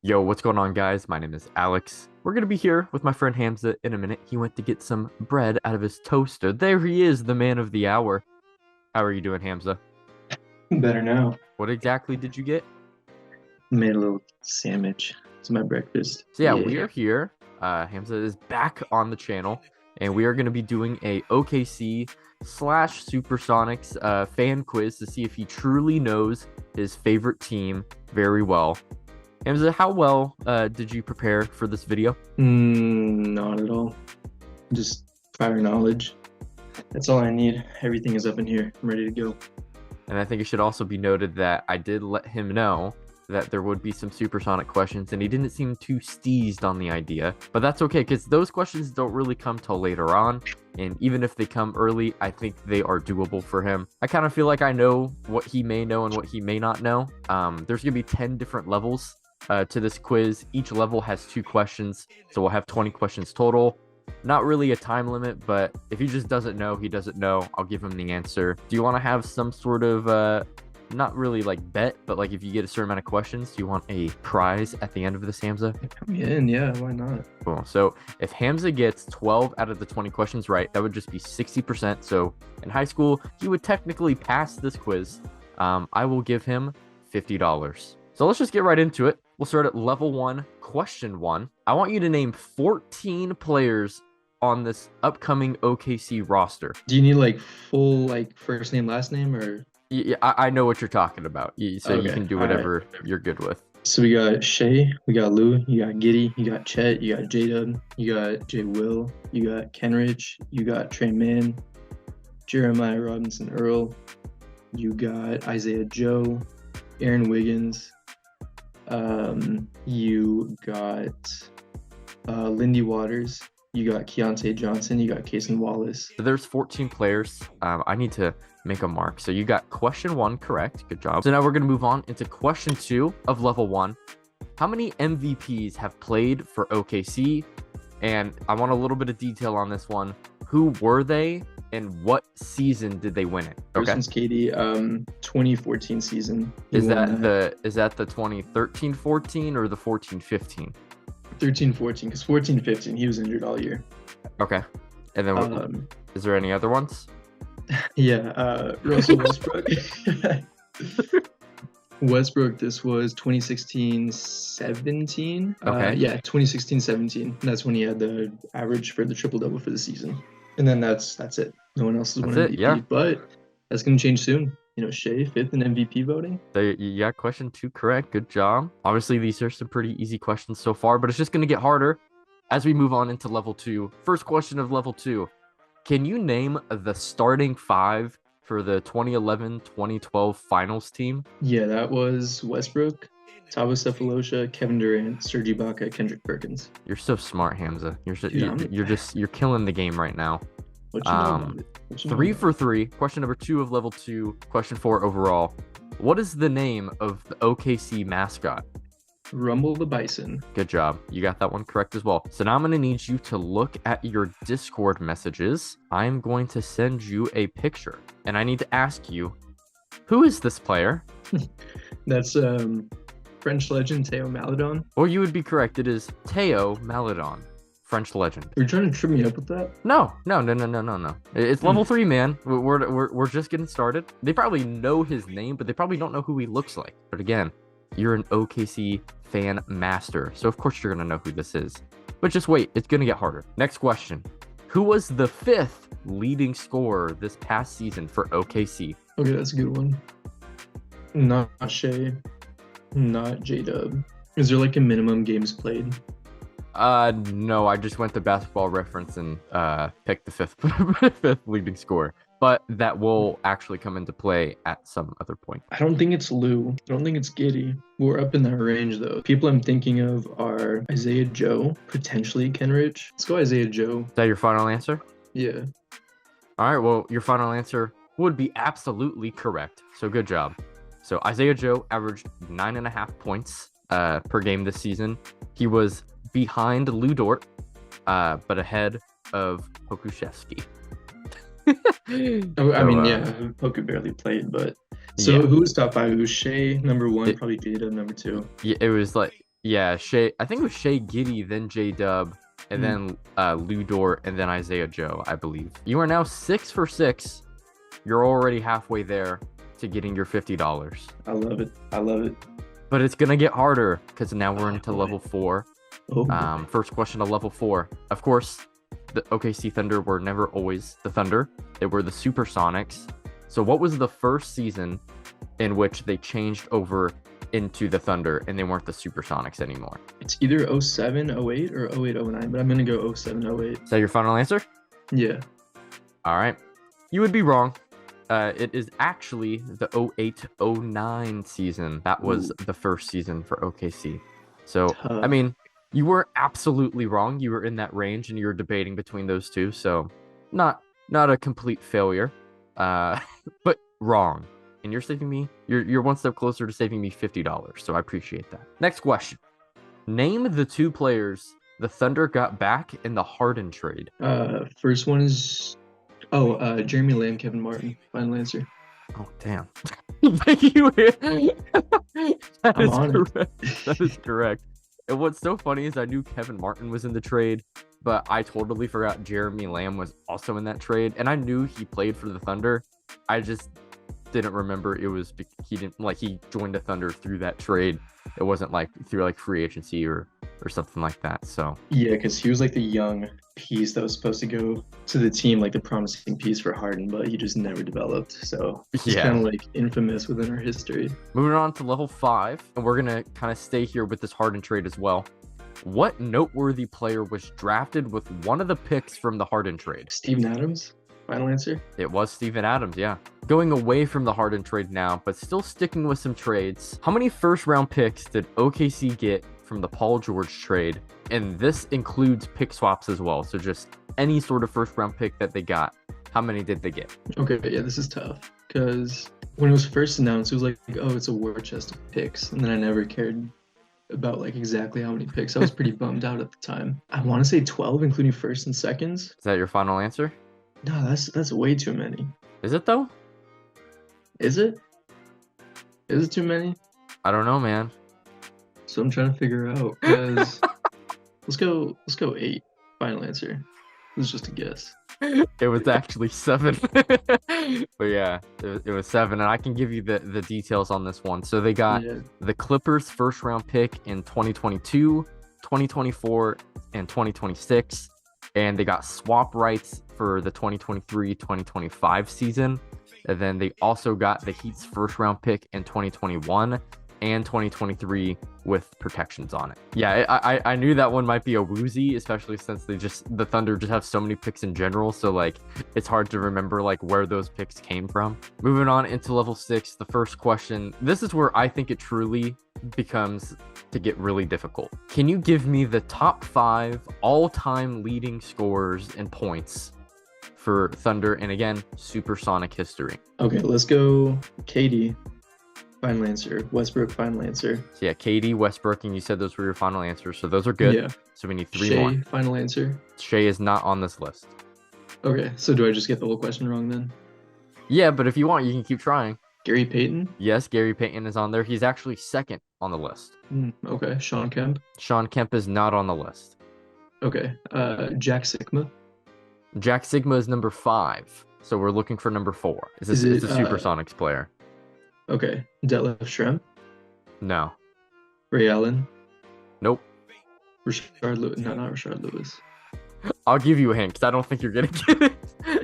Yo, what's going on, guys? My name is Alex. We're going to be here with my friend Hamza in a minute. He went to get some bread out of his toaster. There he is, the man of the hour. How are you doing, Hamza? Better now. What exactly did you get? Made a little sandwich. It's my breakfast. So yeah, we Yeah. are here. Hamza is back on the channel, and we are going to be doing a OKC slash Supersonics fan quiz to see if he truly knows his favorite team very well. Hamza, how well did you prepare for this video? Not at all. Just prior knowledge. That's all I need. Everything is up in here. I'm ready to go. And I think it should also be noted that I did let him know that there would be some supersonic questions, and he didn't seem too steezed on the idea. But that's okay, because those questions don't really come till later on. And even if they come early, I think they are doable for him. I kind of feel like I know what he may know and what he may not know. There's going to be 10 different levels to this quiz. Each level has 2 questions, so we'll have 20 questions total. Not really a time limit, but if he just doesn't know, he doesn't know. I'll give him the answer. Do you want to have some sort of not really like bet, but like if you get a certain amount of questions, do you want a prize at the end of this, Hamza? Come in, yeah, why not? Cool. So if Hamza gets 12 out of the 20 questions right, that would just be 60%. So in high school, he would technically pass this quiz. I will give him $50. So let's just get right into it. We'll start at level 1, question 1. I want you to name 14 players on this upcoming OKC roster. Do you need like full like first name, last name, or? Yeah, I know what you're talking about. So you Okay, can do all right. whatever you're good with. So we got Shay, we got Lou, you got Giddy, you got Chet, you got J-Dub, you got J Will, you got Kenrich, you got Trey Mann, Jeremiah Robinson Earl, you got Isaiah Joe, Aaron Wiggins, you got Lindy Waters, you got Keontae Johnson, you got Cason Wallace. So there's 14 players. I need to make a mark. So you got question 1 correct. Good job. So now we're going to move on into question 2 of level 1. How many MVPs have played for OKC? And I want a little bit of detail on this one. Who were they and what season did they win it? First one's Katie, 2014 season. Is that the 2013-14 or the 14-15? 13-14, because 14-15 he was injured all year. Okay. And then is there any other ones? Yeah, Russell Westbrook. Westbrook, this was 2016-17. Okay. Yeah, 2016-17. That's when he had the average for the triple-double for the season. And then that's it. No one else has won MVP. Yeah. But that's going to change soon. You know, Shea, 5th in MVP voting. There, you got question 2 correct. Good job. Obviously, these are some pretty easy questions so far, but it's just going to get harder as we move on into level 2. First question of level 2. Can you name the starting 5 for the 2011-2012 finals team? Yeah, that was Westbrook, Tabo Cephalosha, Kevin Durant, Serge Ibaka, Kendrick Perkins. You're so smart, Hamza. Dude, You're killing the game right now. What you know about it? 3 for 3. Question number 2 of level 2. Question 4 overall. What is the name of the OKC mascot? Rumble the Bison. Good job. You got that one correct as well. So now I'm going to need you to look at your Discord messages. I'm going to send you a picture, and I need to ask you, who is this player? That's French legend Theo Maledon. Or you would be correct. It is Theo Maledon, French legend. Are you trying to trip me up with that? No. It's level 3, man. We're just getting started. They probably know his name, but they probably don't know who he looks like. But again, you're an OKC fan master, so of course you're going to know who this is. But just wait, it's going to get harder. Next question. Who was the 5th leading scorer this past season for OKC? Okay, that's a good one. Not Shea, not J-Dub. Is there like a minimum games played? No, I just went to Basketball Reference and picked the 5th leading scorer. But that will actually come into play at some other point. I don't think it's Lou. I don't think it's Giddy. We're up in that range, though. People I'm thinking of are Isaiah Joe, potentially Kenrich. Let's go Isaiah Joe. Is that your final answer? Yeah. All right, well, your final answer would be absolutely correct. So good job. So Isaiah Joe averaged 9.5 points per game this season. He was behind Lou Dort, but ahead of Pokuševski. I mean, yeah, Poku barely played, but so yeah. who was top 5? It was Shea, number 1, probably J-Dub, number 2. Yeah, it was like Yeah, Shea. I think it was Shea Giddy, then J Dub, and then Lou Dort, and then Isaiah Joe, I believe. You are now 6 for 6. You're already halfway there to getting your $50. I love it. I love it. But it's gonna get harder because now we're into boy. level 4. Oh, First question of level 4. Of course, the OKC Thunder were never always the Thunder. They were the Supersonics. So what was the first season in which they changed over into the Thunder and they weren't the Supersonics anymore? it's either 07, 08, or 08, 09, but I'm gonna go 07, 08. Is that your final answer? Yeah. All right. You would be wrong. It is actually the 08-09 season. That was the first season for OKC. So, Tough. I mean, you were absolutely wrong. You were in that range and you were debating between those two. So, not a complete failure, but wrong. And you're saving me, you're one step closer to saving me $50. So I appreciate that. Next question. Name the 2 players the Thunder got back in the Harden trade. First one is Jeremy Lamb, Kevin Martin. Final answer. Oh, damn. Thank you. That I'm is on it. correct. That is correct. And what's so funny is I knew Kevin Martin was in the trade, but I totally forgot Jeremy Lamb was also in that trade. And I knew he played for the Thunder. I just didn't remember he joined the Thunder through that trade. It wasn't like through like free agency or something like that. So Yeah, because he was like the young piece that was supposed to go to the team, like the promising piece for Harden, but he just never developed. So he's Yeah. kind of like infamous within our history. Moving on to level 5, and we're gonna kind of stay here with this Harden trade as well. What noteworthy player was drafted with one of the picks from the Harden trade? Steven Adams. Final answer. It was Steven Adams, yeah. Going away from the Harden trade now, but still sticking with some trades. How many first-round picks did OKC get from the Paul George trade? And this includes pick swaps as well. So just any sort of first-round pick that they got. How many did they get? Okay, yeah, this is tough because when it was first announced, it was like, oh, it's a war chest of picks, and then I never cared about like exactly how many picks. I was pretty bummed out at the time. I want to say 12, including first and seconds. Is that your final answer? No, that's way too many. Is it though? Is it? Is it too many? I don't know, man. So I'm trying to figure out. Because let's go 8. Final answer. This is just a guess. It was actually 7. But yeah, it was 7. And I can give you the details on this one. So they got the Clippers first round pick in 2022, 2024, and 2026. And they got swap rights for the 2023-2025 season. And then they also got the Heat's first round pick in 2021 and 2023 with protections on it. Yeah, I knew that one might be a woozy, especially since the Thunder just have so many picks in general. So like it's hard to remember like where those picks came from. Moving on into level 6, the first question. This is where I think it truly becomes to get really difficult. Can you give me the top 5 all-time leading scorers and points for Thunder and again Supersonic history? Okay, let's go KD. Final answer. Westbrook. Final answer. So yeah, KD, Westbrook, and you said those were your final answers, so those are good. Yeah. So we need 3 Shea. more. Final answer. Shea is not on this list. Okay, so do I just get the whole question wrong then? Yeah, but if you want, you can keep trying. Gary Payton. Yes, Gary Payton is on there. He's actually second on the list. Okay. Sean Kemp. Sean Kemp is not on the list. Okay. Jack Sigma. Jack Sigma is number 5. So we're looking for number 4. It's a Supersonics player. Okay. Detlef Schrempf. No. Ray Allen. Nope. Rashard Lewis. No, not Rashard Lewis. I'll give you a hint because I don't think you're gonna get it.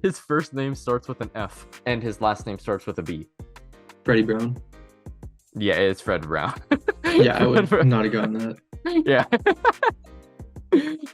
His first name starts with an F and his last name starts with a B. Freddie Brown. Yeah, it's Fred Brown. Yeah, I would not have gotten that. Yeah.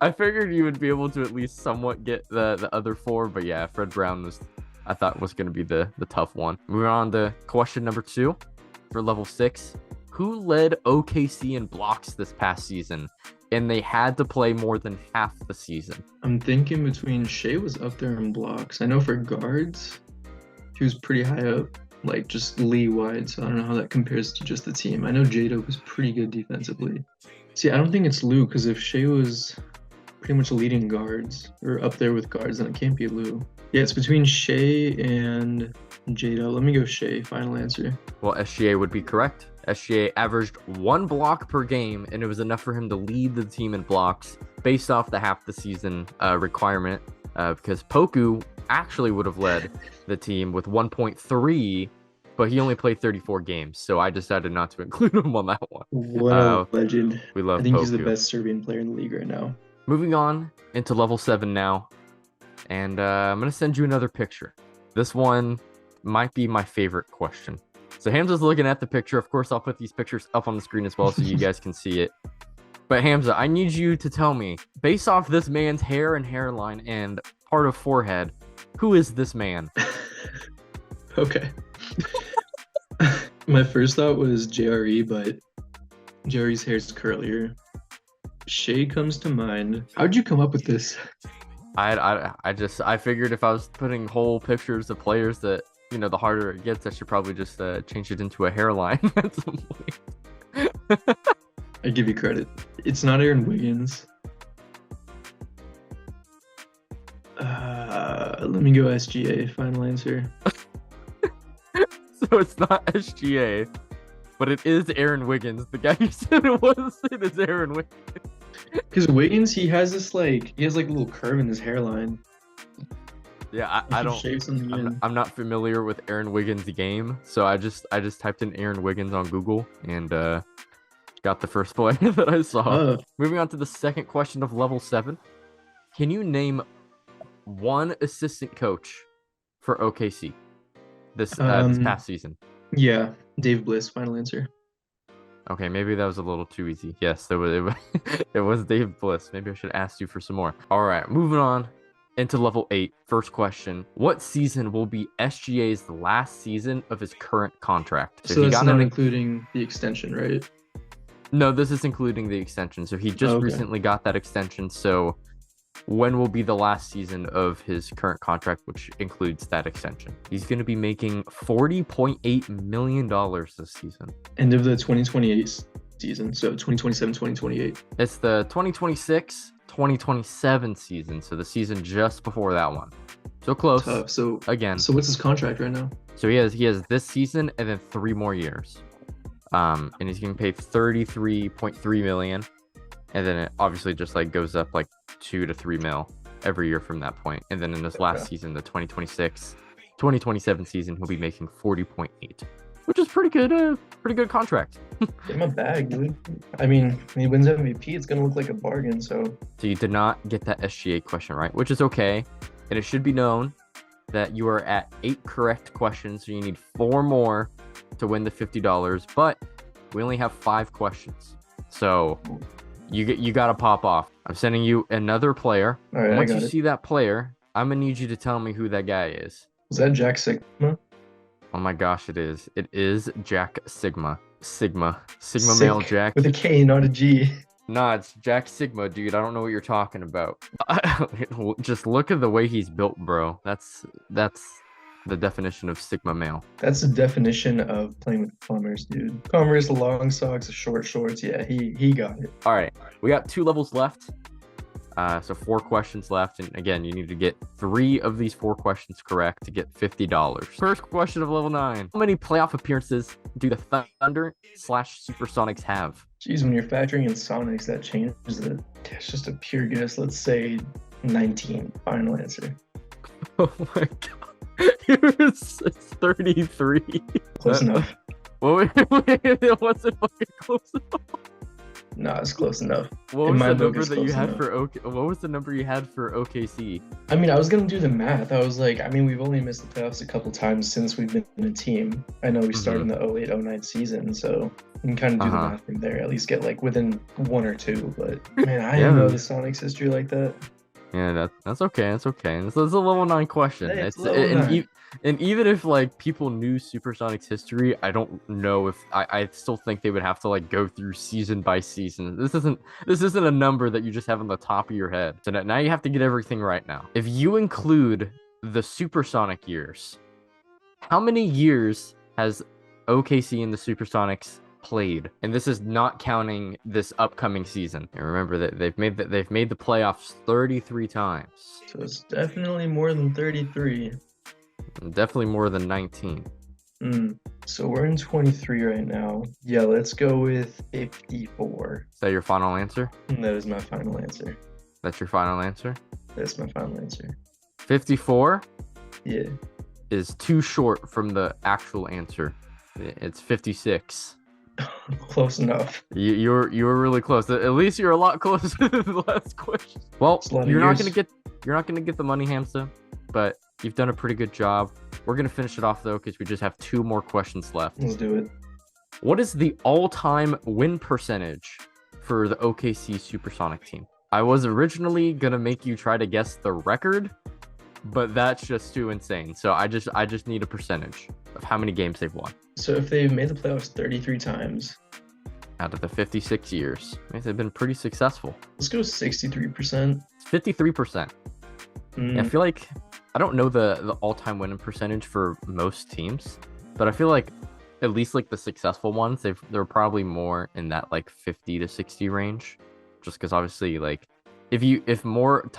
I figured you would be able to at least somewhat get the other 4, but yeah, Fred Brown I thought was going to be the tough one. Moving on to question number 2 for level 6. Who led OKC in blocks this past season? And they had to play more than half the season. I'm thinking between Shea was up there in blocks. I know for guards, he was pretty high up, like just league-wide, so I don't know how that compares to just the team. I know J-Dub was pretty good defensively. See, I don't think it's Lou, because if Shea was pretty much leading guards, or up there with guards, and it can't be Lou. Yeah, it's between Shea and Jada. Let me go Shea. Final answer. Well, SGA would be correct. SGA averaged 1 block per game, and it was enough for him to lead the team in blocks based off the half the season requirement, because Poku actually would have led the team with 1.3, but he only played 34 games, so I decided not to include him on that one. What a legend. We love I think Poku. he's the best Serbian player in the league right now. Moving on into level 7 now, and I'm going to send you another picture. This one might be my favorite question. So Hamza's looking at the picture. Of course, I'll put these pictures up on the screen as well so you guys can see it. But Hamza, I need you to tell me, based off this man's hair and hairline and part of forehead, who is this man? Okay. My first thought was JRE, but JRE's hair's curlier. Shea comes to mind. How'd you come up with this? I figured if I was putting whole pictures of players that, you know, the harder it gets, I should probably just change it into a hairline at some point. I give you credit. It's not Aaron Wiggins. Let me go SGA. Final answer. So it's not SGA, but it is Aaron Wiggins. The guy you said it was, it is Aaron Wiggins. Because Wiggins, he has this like a little curve in his hairline. Yeah, I don't. I'm not familiar with Aaron Wiggins' game, so I just typed in Aaron Wiggins on Google and got the first play that I saw. Moving on to the second question of level 7. Can you name one assistant coach for OKC this past season? Yeah, Dave Bliss. Final answer. Okay, maybe that was a little too easy. Yes, it was Dave Bliss. Maybe I should ask you for some more. All right, moving on into level 8. First question: what season will be SGA's last season of his current contract? So that's not including the extension, right? No, this is including the extension. So he just recently got that extension. So when will be the last season of his current contract, which includes that extension? He's going to be making $40.8 million this season. End of the 2028 season. So 2027, 2028. It's the 2026-2027 season. So the season just before that one. So close. Tough. So again. So what's his contract right now? So he has this season and then 3 more years. And he's getting paid $33.3 million. And then it obviously just like goes up like 2 to 3 mil every year from that point. And then in this last season, the 2026-2027 season, he'll be making 40.8, which is pretty good contract. Get him a bag, dude. I mean, when he wins MVP, it's gonna look like a bargain. So you did not get that SGA question right, which is okay. And it should be known that you are at 8 correct questions, so you need 4 more to win the $50. But we only have 5 questions, so you gotta pop off. I'm sending you another player. All right, once you see that player, I'm gonna need you to tell me who that guy is. Is that Jack Sigma? Oh my gosh, it is. It is Jack Sigma. Sigma male Jack. With a K, not a G. Nah, it's Jack Sigma, dude. I don't know what you're talking about. Just look at the way he's built, bro. That's the definition of Sigma male. That's the definition of playing with Commerce, dude. Commerce, long socks, short shorts. Yeah, he got it. All right, we got 2 levels left. So 4 questions left, and again, you need to get 3 of these 4 questions correct to get $50. First question of level 9: how many playoff appearances do the Thunder/Supersonics have? Jeez, when you're factoring in Sonics, that changes it. It's just a pure guess. Let's say 19. Final answer. Oh my god. It's 33. Close enough. Wait, it wasn't fucking close enough. No, it's close enough. What was the number that you had for What was the number you had for OKC? I mean, I was gonna do the math. I was like, I mean, we've only missed the playoffs a couple times since we've been in a team. I know we started in the 08-09 season, so you can kind of do the math from there. At least get like within 1 or 2. But man, I didn't know the Sonics history like that. Yeah, that's okay. It's okay. This is a level 9 question. Hey, it's level 9. And even if like people knew Supersonic's history, I don't know if I still think they would have to like go through season by season. This isn't a number that you just have on the top of your head. So now you have to get everything right now. If you include the Supersonic years, how many years has OKC and the Supersonics played, and this is not counting this upcoming season. And remember that they've made the playoffs 33 times. So it's definitely more than 33. Definitely more than 19. So we're in 23 right now. Yeah, let's go with 54. Is that your final answer? That is my final answer. That's your final answer? That's my final answer. 54? Yeah. Is too short from the actual answer. It's 56. Close enough. You were really close. At least you're a lot closer to the last question. Well, you're not gonna get the money, Hamza, but you've done a pretty good job. We're gonna finish it off though, because we just have 2 more questions left. Let's do it. What is the all-time win percentage for the OKC Supersonic team? I was originally gonna make you try to guess the record, but that's just too insane. So I just need a percentage of how many games they've won. So if they've made the playoffs 33 times out of the 56 years, they've been pretty successful. Let's go 63%. It's 53%. I feel like I don't know the all-time winning percentage for most teams, but I feel like at least like the successful ones, they're probably more in that like 50 to 60 range, just because obviously like if more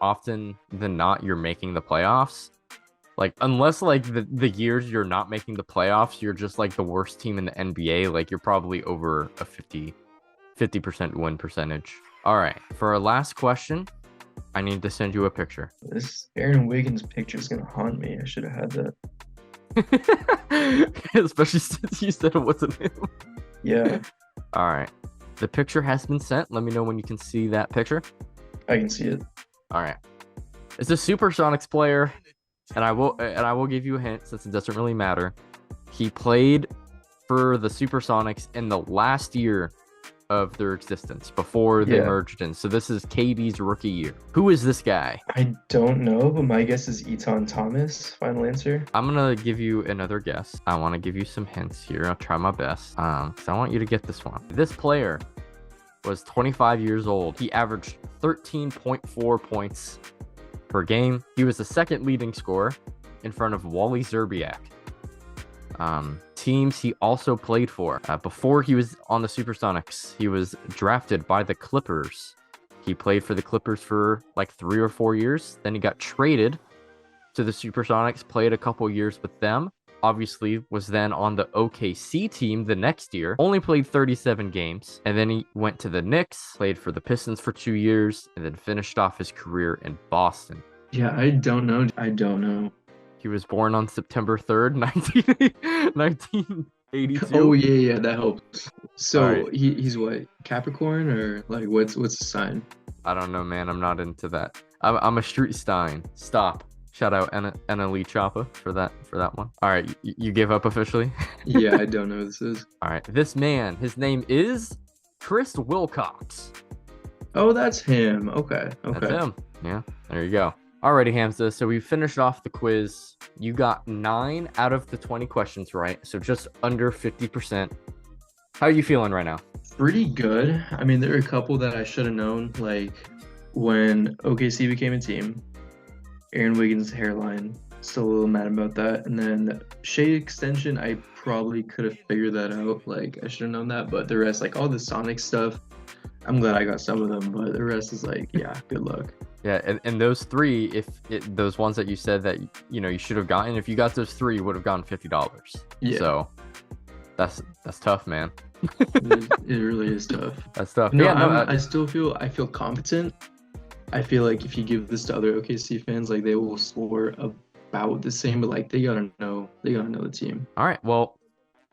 often than not you're making the playoffs, like unless like the years you're not making the playoffs, you're just like the worst team in the NBA, like you're probably over a 50% win percentage. All right, for our last question, I need to send you a picture. This Aaron Wiggins picture is gonna haunt me. I should have had that. Especially since you said it wasn't him. Yeah. All right. The picture has been sent. Let me know when you can see that picture. I can see it. All right. It's a Supersonics player, and I will give you a hint since it doesn't really matter. He played for the Supersonics in the last year of their existence before they merged in. So this is KD's rookie year. Who is this guy? I don't know, but my guess is Eton Thomas. Final answer. I'm gonna give you another guess. I want to give you some hints here. I'll try my best. Because I want you to get this one. This player was 25 years old. He averaged 13.4 points per game. He was the second leading scorer in front of Wally Zerbiak. Teams he also played for. Before he was on the Supersonics, he was drafted by the Clippers. He played for the Clippers for like 3 or 4 years. Then he got traded to the Supersonics, played a couple years with them. Obviously was then on the OKC team the next year. Only played 37 games. And then he went to the Knicks, played for the Pistons for 2 years, and then finished off his career in Boston. Yeah, I don't know. He was born on September 3rd, 1982. Oh, yeah, that helps. So right. He's what, Capricorn, or like what's the sign? I don't know, man. I'm not into that. I'm a Street Stein. Stop. Shout out Anna Lee Choppa for that one. All right, you give up officially? Yeah, I don't know who this is. All right, this man, his name is Chris Wilcox. Oh, that's him. Okay. That's him. Yeah, there you go. Alrighty, Hamza, so we finished off the quiz. You got 9 out of the 20 questions right, so just under 50%. How are you feeling right now? Pretty good. I mean, there are a couple that I should have known, like when OKC became a team, Aaron Wiggins' hairline, still a little mad about that. And then shade extension, I probably could have figured that out. Like, I should have known that, but the rest, like all the Sonic stuff, I'm glad I got some of them, but the rest is like, yeah, good luck. Yeah, and those 3, those ones that you said that you should have gotten, if you got those 3, you would have gotten $50. Yeah. So that's tough, man. It really is tough. That's tough. No, yeah, I feel competent. I feel like if you give this to other OKC fans, like they will score about the same, but like they gotta know the team. All right, well,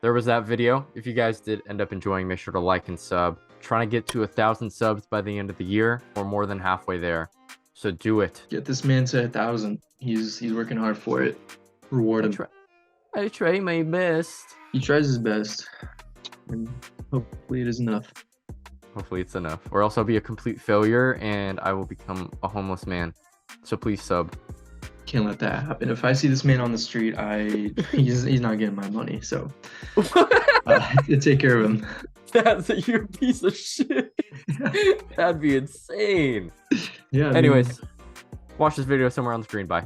there was that video. If you guys did end up enjoying, make sure to like and sub. Trying to get to 1,000 subs by the end of the year. We're more than halfway there. So do it. Get this man to 1,000. He's working hard for it. Reward him. I try my best. He tries his best. And hopefully it is enough. Hopefully it's enough. Or else I'll be a complete failure and I will become a homeless man. So please sub. Can't let that happen. If I see this man on the street, he's not getting my money. So take care of him. You're a piece of shit. That'd be insane. Yeah. Anyways, watch this video somewhere on the screen. Bye.